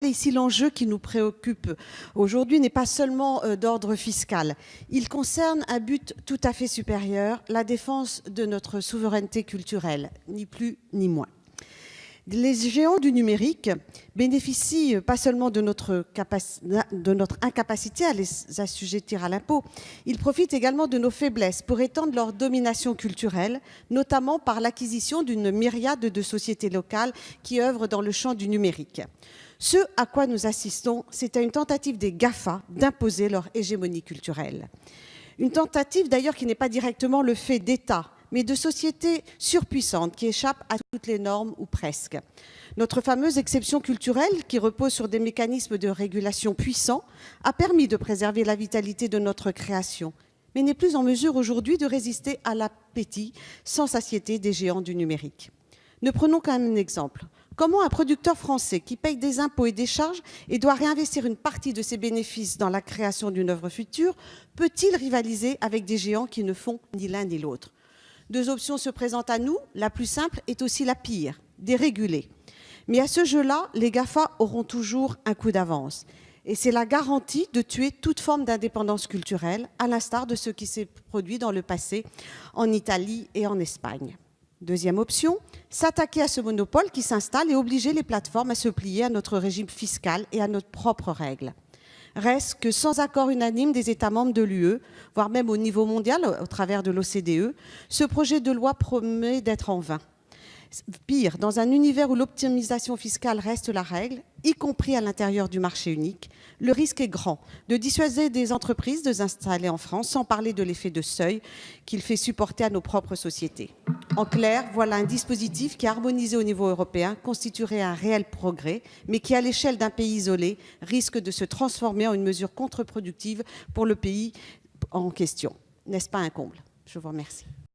Ici, l'enjeu qui nous préoccupe aujourd'hui n'est pas seulement d'ordre fiscal. Il concerne un but tout à fait supérieur, la défense de notre souveraineté culturelle, ni plus ni moins. Les géants du numérique bénéficient pas seulement de notre incapacité à les assujettir à l'impôt, ils profitent également de nos faiblesses pour étendre leur domination culturelle, notamment par l'acquisition d'une myriade de sociétés locales qui œuvrent dans le champ du numérique. Ce à quoi nous assistons, c'est à une tentative des GAFA d'imposer leur hégémonie culturelle. Une tentative d'ailleurs qui n'est pas directement le fait d'États, mais de sociétés surpuissantes qui échappent à toutes les normes ou presque. Notre fameuse exception culturelle, qui repose sur des mécanismes de régulation puissants, a permis de préserver la vitalité de notre création, mais n'est plus en mesure aujourd'hui de résister à l'appétit sans satiété des géants du numérique. Ne prenons qu'un exemple. Comment un producteur français qui paye des impôts et des charges et doit réinvestir une partie de ses bénéfices dans la création d'une œuvre future peut-il rivaliser avec des géants qui ne font ni l'un ni l'autre ? Deux options se présentent à nous. La plus simple est aussi la pire, déréguler. Mais à ce jeu-là, les GAFA auront toujours un coup d'avance. Et c'est la garantie de tuer toute forme d'indépendance culturelle, à l'instar de ce qui s'est produit dans le passé en Italie et en Espagne. Deuxième option, s'attaquer à ce monopole qui s'installe et obliger les plateformes à se plier à notre régime fiscal et à nos propres règles. Reste que sans accord unanime des États membres de l'UE, voire même au niveau mondial, au travers de l'OCDE, ce projet de loi promet d'être en vain. Pire, dans un univers où l'optimisation fiscale reste la règle, y compris à l'intérieur du marché unique, le risque est grand de dissuader des entreprises de s'installer en France, sans parler de l'effet de seuil qu'il fait supporter à nos propres sociétés. En clair, voilà un dispositif qui, harmonisé au niveau européen, constituerait un réel progrès, mais qui, à l'échelle d'un pays isolé, risque de se transformer en une mesure contre-productive pour le pays en question. N'est-ce pas un comble ? Je vous remercie.